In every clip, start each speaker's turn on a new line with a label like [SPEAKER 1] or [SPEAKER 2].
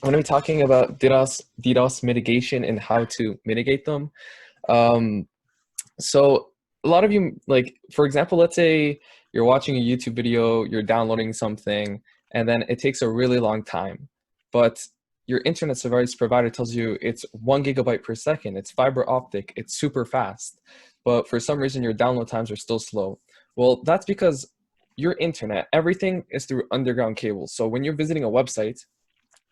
[SPEAKER 1] I'm going to be talking about DDoS mitigation and how to mitigate them. Um, so a lot of you, like, for example, let's say you're watching a YouTube video, you're downloading something, and then it takes a really long time. But your internet service provider tells you it's 1 GB per second, it's fiber optic, it's super fast. But for some reason, your download times are still slow. Well, that's because your internet, everything is through underground cables. So when you're visiting a website,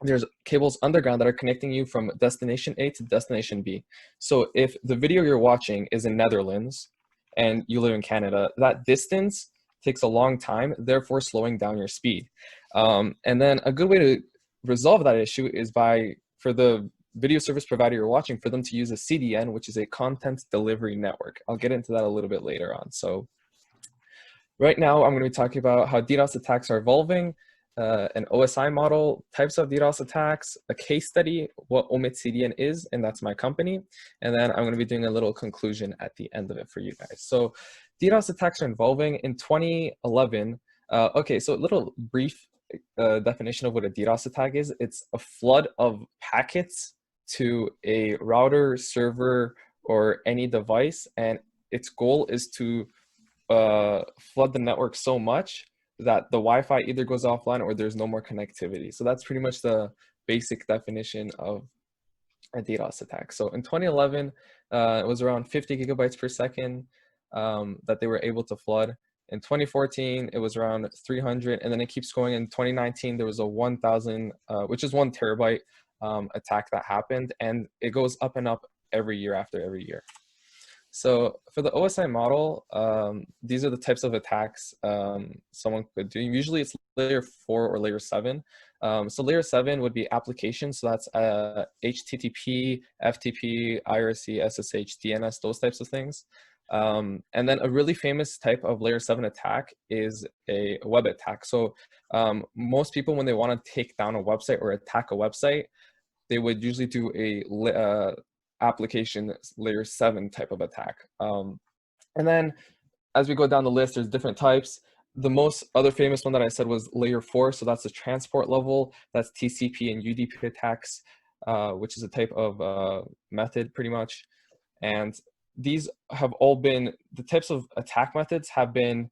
[SPEAKER 1] there's cables underground that are connecting you from destination A to destination B. So if the video you're watching is in Netherlands and you live in Canada, that distance takes a long time, therefore slowing down your speed. And then a good way to resolve that issue is for the video service provider you're watching, for them to use a CDN, which is a content delivery network. I'll get into that a little bit later on. So right now, I'm going to be talking about how DDoS attacks are evolving, an OSI model, types of DDoS attacks, a case study, what OMIT CDN is, and that's my company. And then I'm going to be doing a little conclusion at the end of it for you guys. So DDoS attacks are evolving. In 2011, okay, so a little brief definition of what a DDoS attack is. It's a flood of packets to a router, server, or any device, and its goal is to flood the network so much that the Wi-Fi either goes offline or there's no more connectivity. So that's pretty much the basic definition of a DDoS attack. So in 2011, it was around 50 GB per second that they were able to flood. In 2014, it was around 300, and then it keeps going. In 2019, there was a 1,000, which is 1 TB attack that happened, and it goes up and up every year after every year. So for the OSI model, these are the types of attacks someone could do. Usually it's layer 4 or layer 7. So layer 7 would be applications. So that's HTTP, FTP, IRC, SSH, DNS, those types of things. And then a really famous type of layer 7 attack is a web attack. So most people, when they want to take down a website or attack a website, they would usually do a application layer 7 type of attack. And then as we go down the list, there's different types. The most other famous one that I said was layer 4. So that's the transport level. That's TCP and UDP attacks, which is a type of method pretty much. And these have all been, the types of attack methods have been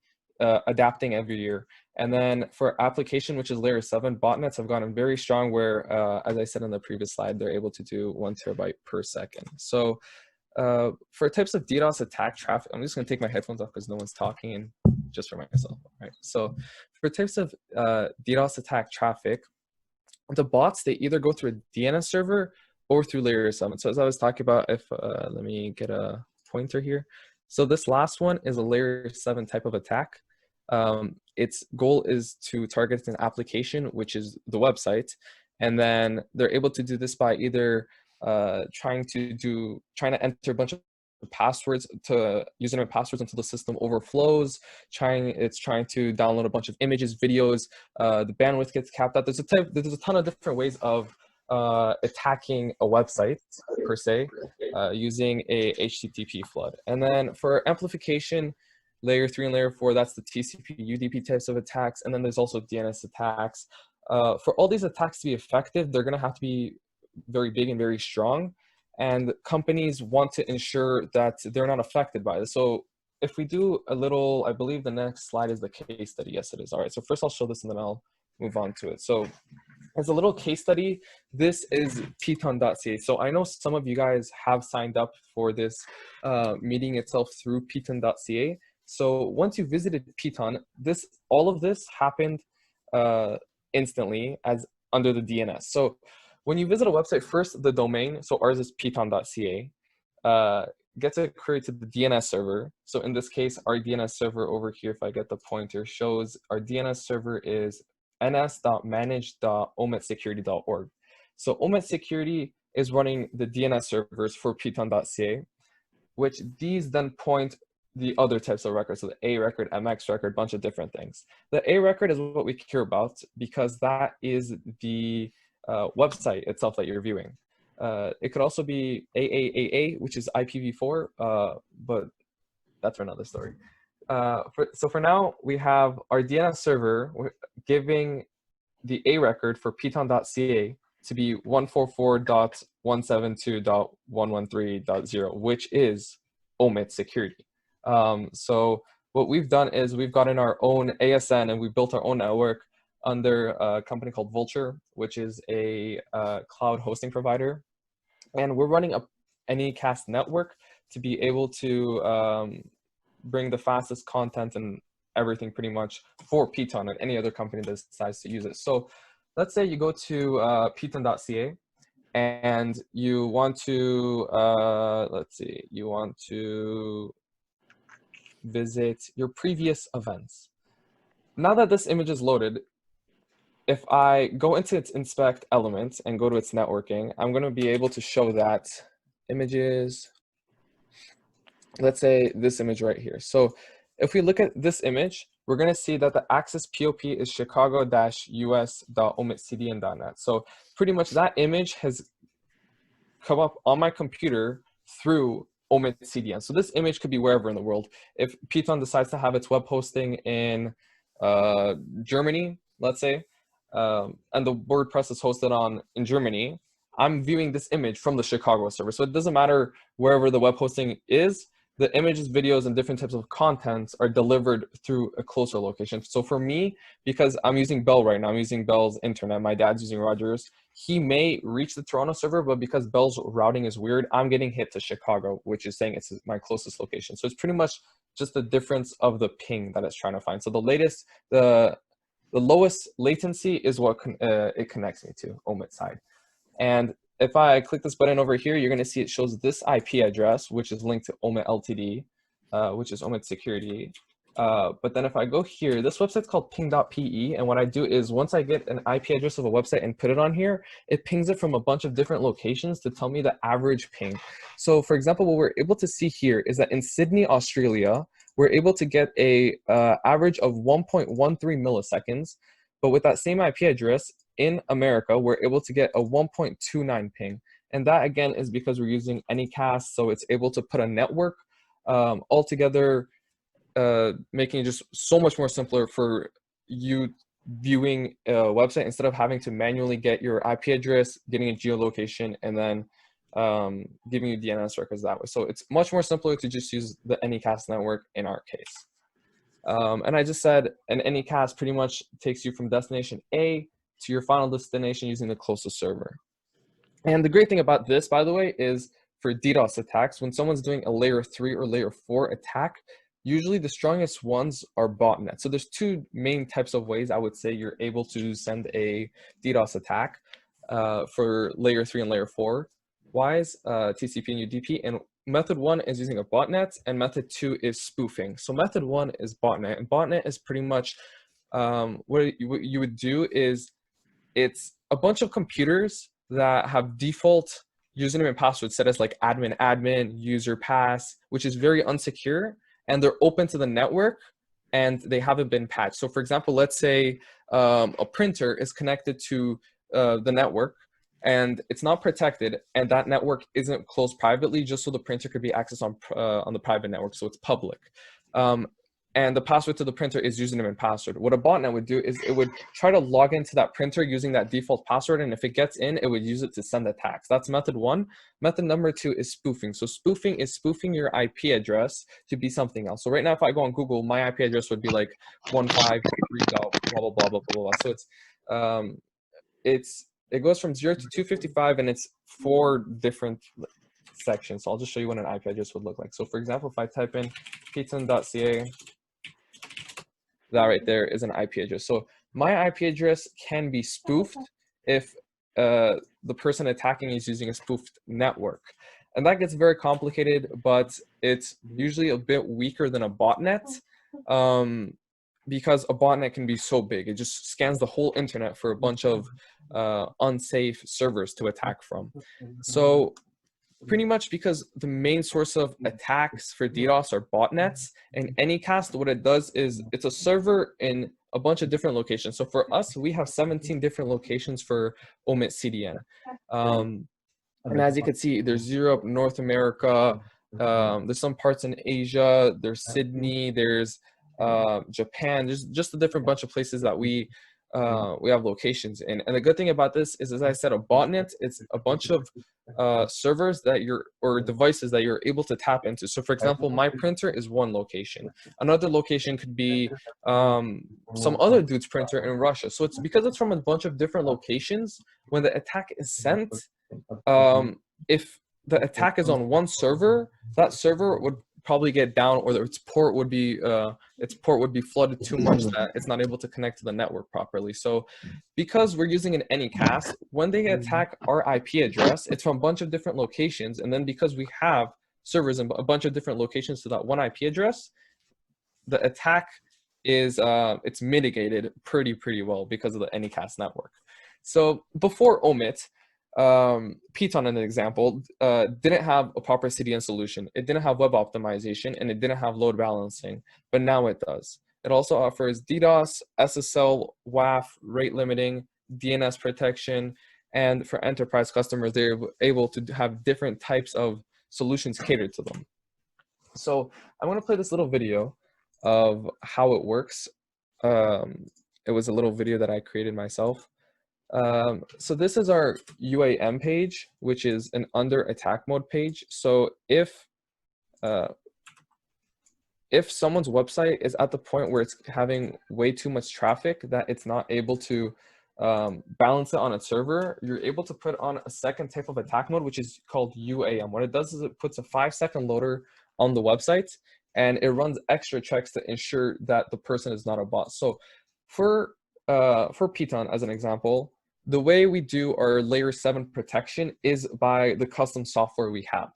[SPEAKER 1] adapting every year. And then for application, which is layer 7, botnets have gotten very strong where, as I said in the previous slide, they're able to do 1 TB per second. So for types of DDoS attack traffic, I'm just going to take my headphones off because no one's talking, and just for myself. Right. So for types of DDoS attack traffic, the bots, they either go through a DNS server or through layer 7. So as I was talking about, if let me get a pointer here. So this last one is a layer 7 type of attack. Its goal is to target an application, which is the website, and then they're able to do this by either trying to enter a bunch of passwords to username and passwords until the system overflows. It's trying to download a bunch of images, videos. The bandwidth gets capped out. There's a ton of different ways of attacking a website per se, using a HTTP flood. And then for amplification, layer 3 and layer 4, that's the TCP, UDP types of attacks. And then there's also DNS attacks. For all these attacks to be effective, they're going to have to be very big and very strong. And companies want to ensure that they're not affected by this. So if we do a little, I believe the next slide is the case study. Yes, it is. All right. So first I'll show this and then I'll move on to it. So as a little case study, this is PITON.ca. So I know some of you guys have signed up for this meeting itself through PITON.ca. So once you visited PITON, all of this happened instantly as under the DNS. So when you visit a website, first the domain, so ours is PITON.ca, gets a query to the DNS server. So in this case, our DNS server over here, if I get the pointer, shows our DNS server is ns.manage.omitsecurity.org. So OMIT Security is running the DNS servers for PITON.ca, which these then point the other types of records, so the A record, MX record, bunch of different things. The A record is what we care about because that is the website itself that you're viewing. It could also be AAAA, which is IPv4, but that's for another story. So for now, we have our DNS server giving the A record for PITON.ca to be 144.172.113.0, which is OMIT security. So what we've done is we've gotten our own ASN and we built our own network under a company called Vultr, which is a cloud hosting provider. And we're running a Anycast network to be able to bring the fastest content and everything pretty much for PITON and any other company that decides to use it. So let's say you go to piton.ca and you want to, let's see, you want to visit your previous events. Now that this image is loaded, if I go into its inspect elements and go to its networking, I'm going to be able to show that images, let's say this image right here. So if we look at this image, we're going to see that the access POP is chicago-us.omitcdn.net. So pretty much that image has come up on my computer through OMIT CDN. So this image could be wherever in the world. If PITON decides to have its web hosting in Germany, let's say, and the WordPress is hosted in Germany, I'm viewing this image from the Chicago server. So it doesn't matter wherever the web hosting is, the images, videos, and different types of contents are delivered through a closer location. So for me, because I'm using Bell right now, I'm using Bell's internet, my dad's using Rogers, he may reach the Toronto server, but because Bell's routing is weird, I'm getting hit to Chicago, which is saying it's my closest location. So it's pretty much just the difference of the ping that it's trying to find. So the lowest latency is what it connects me to, OMIT side. And if I click this button over here, you're going to see it shows this IP address, which is linked to OMIT LTD, which is OMIT security. But then if I go here, this website's called ping.pe. And what I do is once I get an IP address of a website and put it on here, it pings it from a bunch of different locations to tell me the average ping. So for example, what we're able to see here is that in Sydney, Australia, we're able to get a average of 1.13 milliseconds. But with that same IP address in America, we're able to get a 1.29 ping. And that again is because we're using Anycast. So it's able to put a network all together, making it just so much more simpler for you viewing a website instead of having to manually get your IP address, getting a geolocation, and then giving you DNS records that way. So it's much more simpler to just use the Anycast network in our case. And I just said an Anycast pretty much takes you from destination A to your final destination using the closest server. And the great thing about this, by the way, is for DDoS attacks, when someone's doing a layer 3 or layer 4 attack, usually the strongest ones are botnets. So there's two main types of ways I would say you're able to send a DDoS attack for layer 3 and layer 4 wise, TCP and UDP. And method 1 is using a botnet, and method 2 is spoofing. So method 1 is botnet, and botnet is pretty much what you would do is it's a bunch of computers that have default username and password set as like admin, user pass, which is very unsecure, and they're open to the network and they haven't been patched. So for example, let's say a printer is connected to the network and it's not protected, and that network isn't closed privately just so the printer could be accessed on the private network, so it's public. And the password to the printer is username and password. What a botnet would do is it would try to log into that printer using that default password, and if it gets in, it would use it to send attacks. That's method 1. Method number 2 is spoofing. So spoofing is spoofing your IP address to be something else. So right now, if I go on Google, my IP address would be like 153. Blah blah blah blah blah. So it goes from 0 to 255, and it's 4 different sections. So I'll just show you what an IP address would look like. So for example, if I type in piton.ca, that right there is an IP address. So my IP address can be spoofed if the person attacking is using a spoofed network. And that gets very complicated, but it's usually a bit weaker than a botnet because a botnet can be so big. It just scans the whole internet for a bunch of unsafe servers to attack from. So pretty much because the main source of attacks for DDoS are botnets, and Anycast, what it does is it's a server in a bunch of different locations. So for us, we have 17 different locations for OMIT CDN. And as you can see, there's Europe, North America, there's some parts in Asia, there's Sydney, there's Japan, there's just a different bunch of places that we we have locations. And the good thing about this is, as I said, a botnet, it's a bunch of servers that or devices that you're able to tap into. So for example, my printer is one location. Another location could be some other dude's printer in Russia. So it's because it's from a bunch of different locations. When the attack is sent, if the attack is on one server, that server would probably get down, or its port would be flooded too much that it's not able to connect to the network properly. So because we're using an anycast, when they attack our IP address, it's from a bunch of different locations, and then because we have servers in a bunch of different locations to that one IP address, the attack is it's mitigated pretty well because of the anycast network. So before OMIT, PITON, an example, didn't have a proper CDN solution. It didn't have web optimization, and it didn't have load balancing, but now it does. It also offers DDoS, SSL, WAF, rate limiting, DNS protection, and for enterprise customers, they're able to have different types of solutions catered to them. So I'm going to play this little video of how it works. It was a little video that I created myself. So this is our UAM page, which is an under attack mode page. So if someone's website is at the point where it's having way too much traffic that it's not able to balance it on its server, you're able to put on a second type of attack mode, which is called UAM. What it does is it puts a 5-second loader on the website, and it runs extra checks to ensure that the person is not a bot. So for PITON, as an example, the way we do our layer 7 protection is by the custom software we have.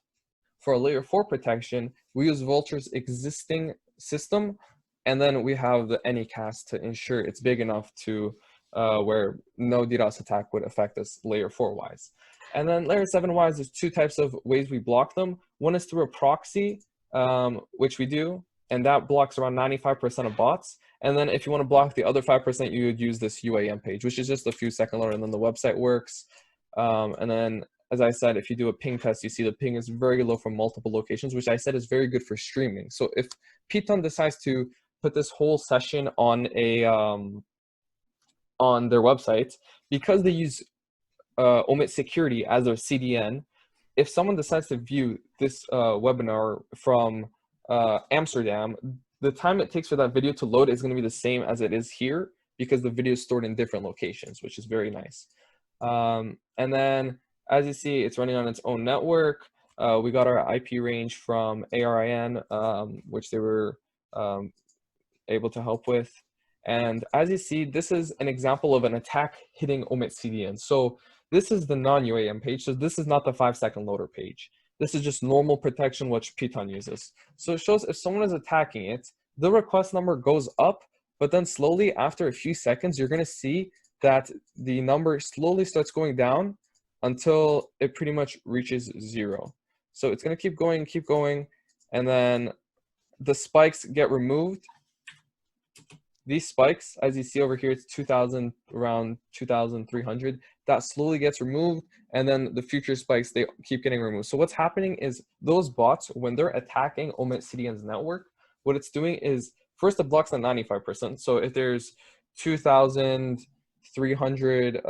[SPEAKER 1] For a layer 4 protection, we use Vultre's existing system, and then we have the anycast to ensure it's big enough to where no DDoS attack would affect us layer 4 wise. And then layer 7 wise, there's 2 types of ways we block them. One is through a proxy, which we do, and that blocks around 95% of bots. And then if you want to block the other 5%, you would use this UAM page, which is just a few second loader, and then the website works. And then, as I said, if you do a ping test, you see the ping is very low from multiple locations, which I said is very good for streaming. So if PITON decides to put this whole session on their website, because they use OMIT security as their CDN, if someone decides to view this webinar from Amsterdam, the time it takes for that video to load is going to be the same as it is here, because the video is stored in different locations, which is very nice. And then, as you see, it's running on its own network. We got our IP range from ARIN, which they were able to help with. And as you see, this is an example of an attack hitting OMIT CDN. So this is the non-UAM page. So this is not the 5-second loader page. This is just normal protection, which PITON uses. So it shows if someone is attacking it, the request number goes up, but then slowly after a few seconds, you're going to see that the number slowly starts going down until it pretty much reaches 0. So it's going to keep going, and then the spikes get removed. These spikes, as you see over here, it's 2,000, around 2,300. That slowly gets removed, and then the future spikes, they keep getting removed. So what's happening is those bots, when they're attacking OMIT CDN's network, what it's doing is, first it blocks the 95%. So if there's 2,300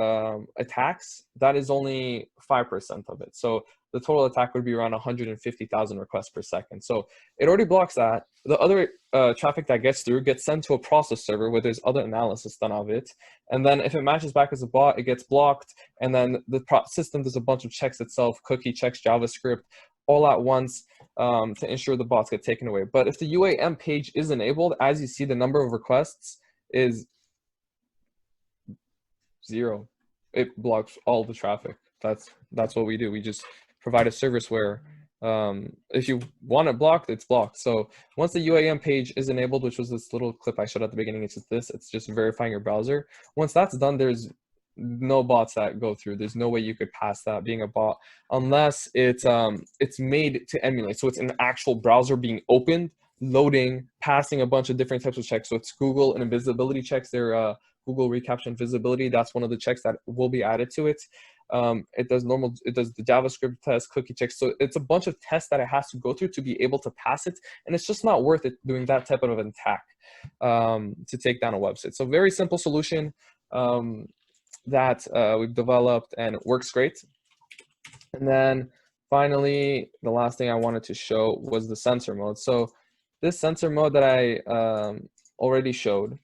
[SPEAKER 1] attacks, that is only 5% of it. So the total attack would be around 150,000 requests per second. So it already blocks that. The other traffic that gets through gets sent to a process server where there's other analysis done of it. And then if it matches back as a bot, it gets blocked. And then the system does a bunch of checks itself, cookie checks, JavaScript, all at once to ensure the bots get taken away. But if the UAM page is enabled, as you see, the number of requests is 0. It blocks all the traffic. That's what we do. We just provide a service where if you want it blocked, it's blocked. So once the UAM page is enabled, which was this little clip I showed at the beginning, it's just this, it's just verifying your browser. Once that's done, there's no bots that go through. There's no way you could pass that being a bot unless it's made to emulate. So it's an actual browser being opened, loading, passing a bunch of different types of checks. So it's Google and invisibility checks. They're Google reCAPTCHA and visibility. That's one of the checks that will be added to it. It does the JavaScript test, cookie checks. So it's a bunch of tests that it has to go through to be able to pass it. And it's just not worth it doing that type of an attack to take down a website. So very simple solution. that we've developed and it works great. And then finally, the last thing I wanted to show was the sensor mode. So this sensor mode that I already showed,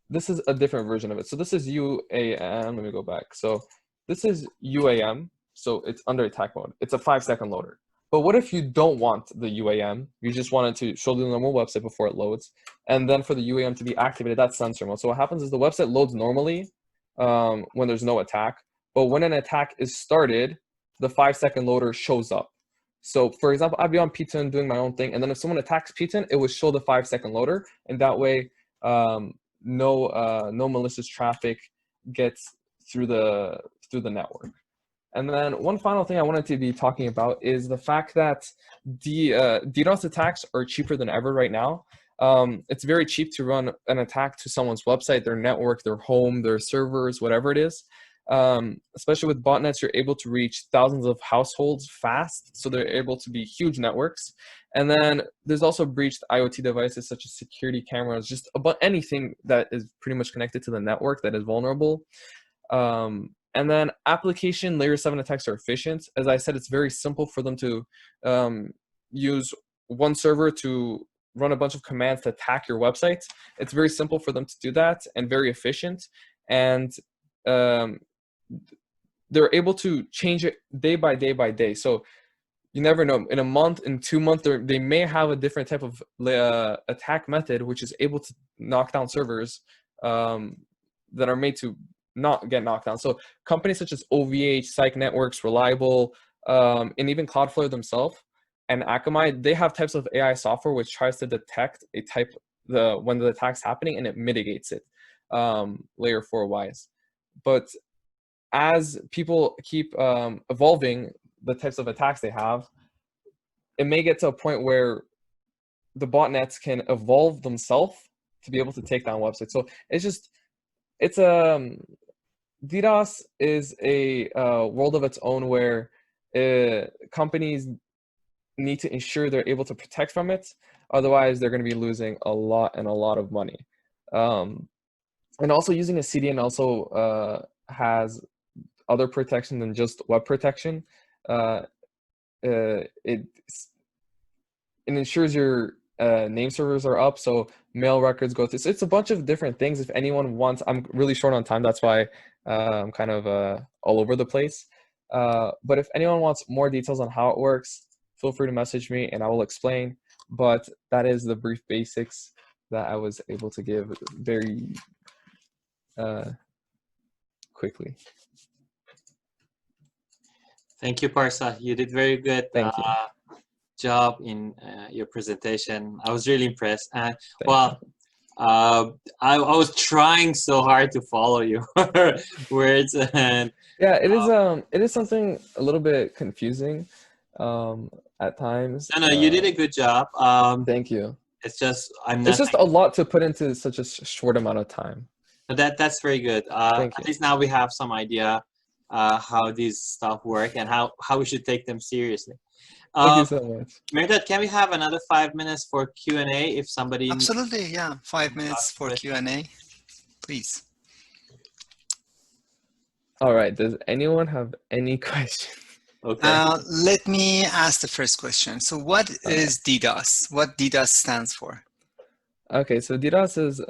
[SPEAKER 1] this is a different version of it. So this is UAM. Let me go back. So this is UAM. So it's under attack mode. It's a 5-second loader. But what if you don't want the UAM? You just wanted to show the normal website before it loads. And then for the UAM to be activated, that's sensor mode. So what happens is the website loads normally when there's no attack. But when an attack is started, the 5-second loader shows up. So for example, I'd be on PITON doing my own thing. And then if someone attacks PITON, it would show the 5-second loader. And that way, no malicious traffic gets through the network. And then one final thing I wanted to be talking about is the fact that DDoS attacks are cheaper than ever right now. It's very cheap to run an attack to someone's website, their network, their home, their servers, whatever it is. Especially with botnets, you're able to reach thousands of households fast, so they're able to be huge networks. And then there's also breached IoT devices such as security cameras, just about anything that is pretty much connected to the network that is vulnerable. And then application layer 7 attacks are efficient. As I said, it's very simple for them to use one server to run a bunch of commands to attack your website. It's very simple for them to do that and very efficient. And they're able to change it day by day. So you never know. In a month, in 2 months, they may have a different type of attack method, which is able to knock down servers that are made to not get knocked down. So companies such as OVH, Psych Networks, Reliable, and even Cloudflare themselves and Akamai, they have types of AI software which tries to detect a type when the attack's happening and it mitigates it layer 4 wise. But as people keep evolving the types of attacks they have, it may get to a point where the botnets can evolve themselves to be able to take down websites. So it's DDoS is a world of its own where companies need to ensure they're able to protect from it. Otherwise, they're going to be losing a lot of money. And also using a CDN also has other protection than just web protection. It ensures your name servers are up, so mail records go through. So it's a bunch of different things. If anyone wants, I'm really short on time, that's why I'm kind of all over the place. But if anyone wants more details on how it works, feel free to message me and I will explain. But that is the brief basics that I was able to give very quickly.
[SPEAKER 2] Thank you, Parsa. You did very good job in your presentation. I was really impressed. Well, I was trying so hard to follow your words. And
[SPEAKER 1] yeah, it is something a little bit confusing at times.
[SPEAKER 2] No, you did a good job.
[SPEAKER 1] Thank you.
[SPEAKER 2] It's just
[SPEAKER 1] It's just a lot to put into such a short amount of time.
[SPEAKER 2] That's very good. At least now we have some idea how these stuff work and how we should take them seriously.
[SPEAKER 1] Thank you so much.
[SPEAKER 2] Mehrdad, can we have another 5 minutes for Q&A if somebody...
[SPEAKER 3] Absolutely, yeah. 5 minutes for Q&A, please.
[SPEAKER 1] All right, does anyone have any questions?
[SPEAKER 2] Okay.
[SPEAKER 3] Let me ask the first question. So what is DDoS? What DDoS stands for?
[SPEAKER 1] Okay, so DDoS is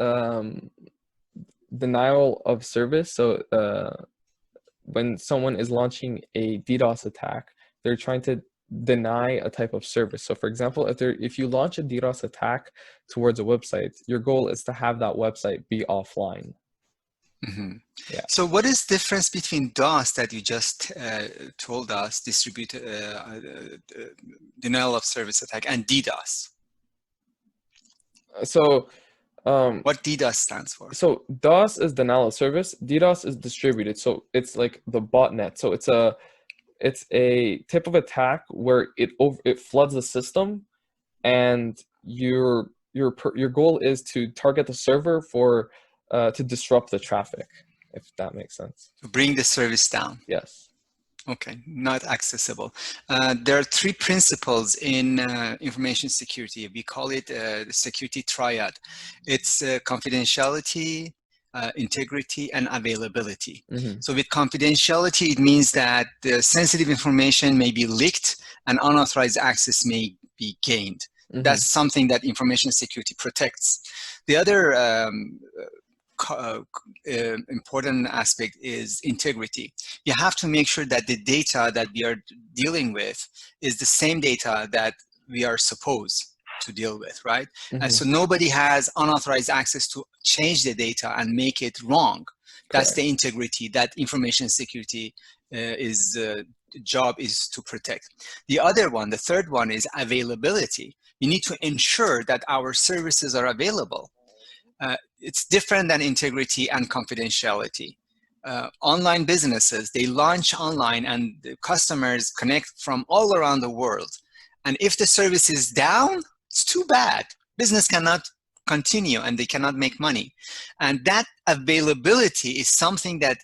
[SPEAKER 1] denial of service. So when someone is launching a DDoS attack, they're trying to deny a type of service. So for example, if you launch a DDoS attack towards a website, your goal is to have that website be offline.
[SPEAKER 3] Mm-hmm.
[SPEAKER 1] Yeah.
[SPEAKER 3] So what is the difference between DOS that you just told us, denial of service attack, and DDoS?
[SPEAKER 1] So
[SPEAKER 3] what DDoS stands for?
[SPEAKER 1] So DOS is denial of service. DDoS is distributed. So it's like the botnet. So it's a type of attack where it floods the system, and your goal is to target the server for to disrupt the traffic, if that makes sense.
[SPEAKER 3] To bring the service down.
[SPEAKER 1] Yes.
[SPEAKER 3] Okay, not accessible. There are 3 principles in information security. We call it the security triad. It's confidentiality, integrity, and availability.
[SPEAKER 1] Mm-hmm.
[SPEAKER 3] So with confidentiality, it means that the sensitive information may be leaked and unauthorized access may be gained.
[SPEAKER 1] Mm-hmm.
[SPEAKER 3] That's something that information security protects. The other important aspect is integrity. You have to make sure that the data that we are dealing with is the same data that we are supposed to deal with, right?
[SPEAKER 1] Mm-hmm.
[SPEAKER 3] And so nobody has unauthorized access to change the data and make it wrong. That's the integrity that information security job is to protect. The other one, the third one, is availability. You need to ensure that our services are available. It's different than integrity and confidentiality. Online businesses, they launch online and the customers connect from all around the world. And if the service is down, it's too bad. Business cannot continue and they cannot make money. And that availability is something that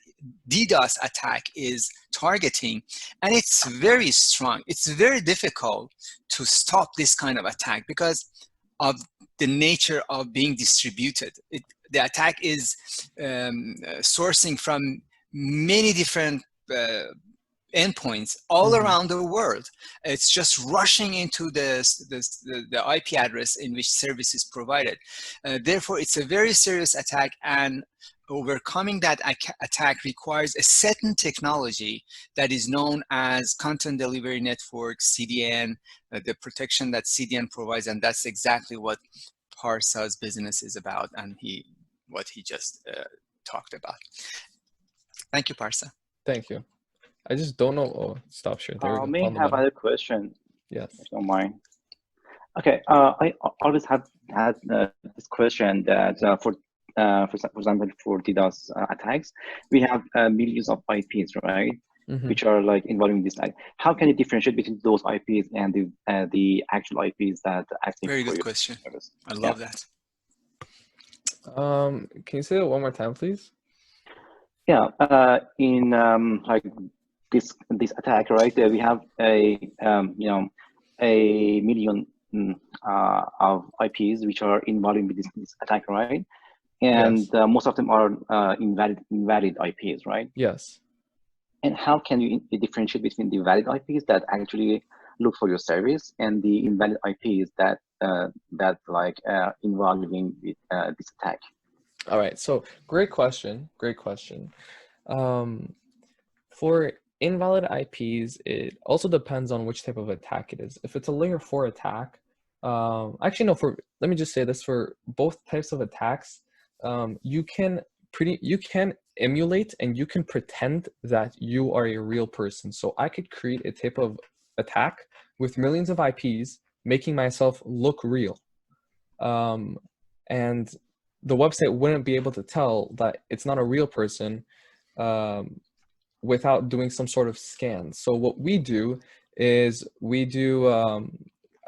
[SPEAKER 3] DDoS attack is targeting, and it's very strong. It's very difficult to stop this kind of attack because of the nature of being distributed. The attack is sourcing from many different endpoints all around the world. It's just rushing into the IP address in which service is provided. Therefore, it's a very serious attack, and overcoming that attack requires a certain technology that is known as Content Delivery Network, CDN, the protection that CDN provides, and that's exactly what Parsa's business is about, and what he just talked about. Thank you, Parsa.
[SPEAKER 1] Thank you. I just don't know. Oh, stop share. There we go.
[SPEAKER 4] May I have another question?
[SPEAKER 1] Yes.
[SPEAKER 4] If you don't mind. Okay. I always had this question that for example, for DDoS attacks, we have millions of IPs, right?
[SPEAKER 1] Mm-hmm.
[SPEAKER 4] Which are like involving this attack. How can you differentiate between those IPs and the actual IPs that actually?
[SPEAKER 3] Very good question. I love that.
[SPEAKER 1] Can you say that one more time, please?
[SPEAKER 4] Yeah. In like this attack, right? We have a million of IPs which are involved with this attack, right? And
[SPEAKER 1] yes.
[SPEAKER 4] Most of them are invalid IPs, right?
[SPEAKER 1] Yes.
[SPEAKER 4] And how can you differentiate between the valid IPs that actually look for your service and the invalid IPs that involving with this attack?
[SPEAKER 1] All right. So great question. Great question. For invalid IPs, it also depends on which type of attack it is. If it's a layer 4 attack, actually no. Let me just say this: for both types of attacks, you can emulate and you can pretend that you are a real person. So I could create a type of attack with millions of IPs, making myself look real, and the website wouldn't be able to tell that it's not a real person without doing some sort of scan. So what we do is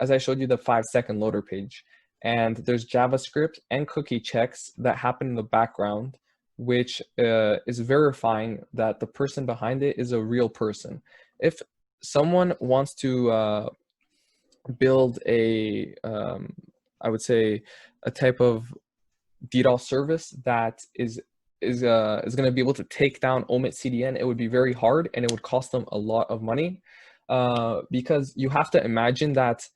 [SPEAKER 1] as I showed you, the 5-second loader page, and there's JavaScript and cookie checks that happen in the background, which is verifying that the person behind it is a real person. If someone wants to build I would say a type of DDoS service that is going to be able to take down OMIT CDN, it would be very hard and it would cost them a lot of money, because you have to imagine that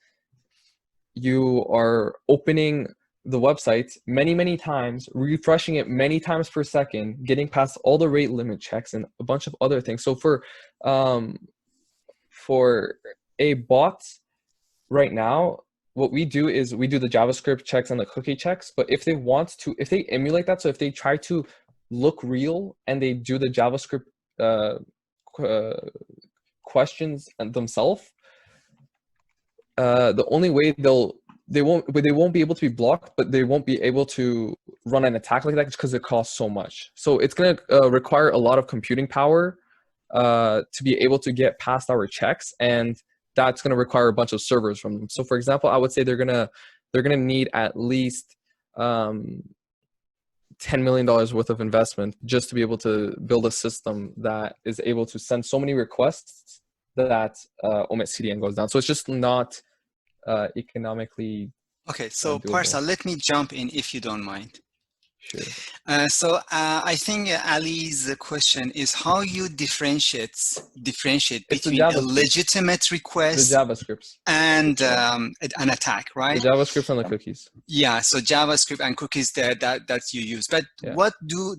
[SPEAKER 1] you are opening the website many times, refreshing it many times per second, getting past all the rate limit checks and a bunch of other things. So for a bot right now, what we do is we do the JavaScript checks and the cookie checks. But if they emulate that, so if they try to look real and they do the JavaScript questions themselves, the only way they won't be able to be blocked, but they won't be able to run an attack like that because it costs so much. So it's going to require a lot of computing power to be able to get past our checks, and that's going to require a bunch of servers from them. So for example, I would say they're going to need at least $10 million worth of investment just to be able to build a system that is able to send so many requests that OMIT CDN goes down. So it's just not economically.
[SPEAKER 3] Okay, so
[SPEAKER 1] doable.
[SPEAKER 3] Parsa, let me jump in if you don't mind.
[SPEAKER 1] Sure.
[SPEAKER 3] I think Ali's question is how you differentiate
[SPEAKER 1] It's the
[SPEAKER 3] between a
[SPEAKER 1] JavaScript.
[SPEAKER 3] legitimate
[SPEAKER 1] The
[SPEAKER 3] request
[SPEAKER 1] JavaScripts.
[SPEAKER 3] and an attack, right?
[SPEAKER 1] The JavaScript and the cookies.
[SPEAKER 3] Yeah, so JavaScript and cookies that you use. But
[SPEAKER 1] Yeah.
[SPEAKER 3] what do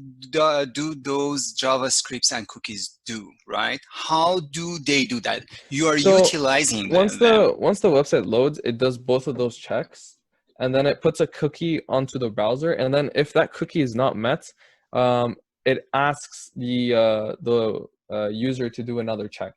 [SPEAKER 3] those JavaScripts and cookies do, right? How do they do that? You are utilizing
[SPEAKER 1] once
[SPEAKER 3] them.
[SPEAKER 1] Once the website loads, it does both of those checks, and then it puts a cookie onto the browser, and then if that cookie is not met, it asks the user to do another check.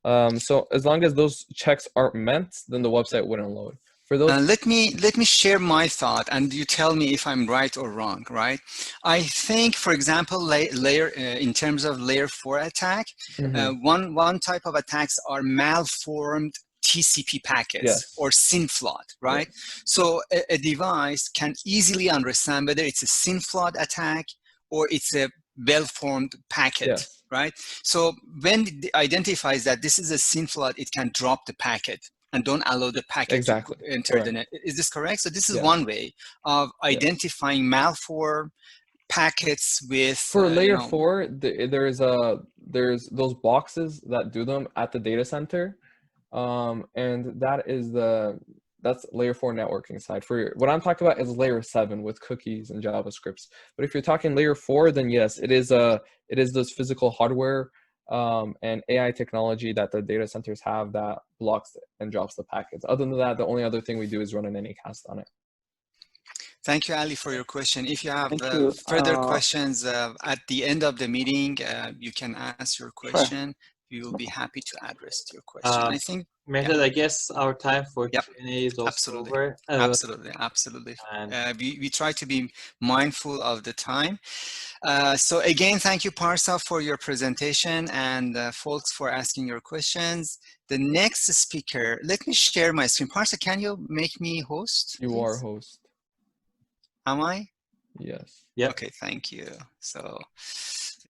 [SPEAKER 1] So as long as those checks aren't met, then the website wouldn't load. For those,
[SPEAKER 3] let me share my thought, and you tell me if I'm right or wrong. Right? I think, for example, layer in terms of layer 4 attack, one type of attacks are malformed TCP packets or SYN flood, right? So a device can easily understand whether it's a SYN flood attack or it's a well-formed packet, right? So when it identifies that this is a SYN flood, it can drop the packet and don't allow the packet to enter the net. Is this correct? So this is one way of identifying malformed packets with.
[SPEAKER 1] For layer 4, there's those boxes that do them at the data center, and that's layer 4 networking side. For what I'm talking about is layer 7 with cookies and JavaScripts. But if you're talking layer 4, then yes, it is this physical hardware and AI technology that the data centers have that blocks and drops the packets. Other than that, the only other thing we do is run an Anycast on it.
[SPEAKER 3] Thank you, Ali, for your question. If you have further questions at the end of the meeting, you can ask your question. We will be happy to address your question. I think,
[SPEAKER 2] Mehrdad, I guess our time for Q&A is also over.
[SPEAKER 3] Absolutely. We try to be mindful of the time. So again, thank you, Parsa, for your presentation, and folks for asking your questions. The next speaker, let me share my screen. Parsa, can you make me host?
[SPEAKER 1] You are host.
[SPEAKER 3] Am I?
[SPEAKER 1] Yes.
[SPEAKER 2] Yep.
[SPEAKER 3] Okay, thank you. So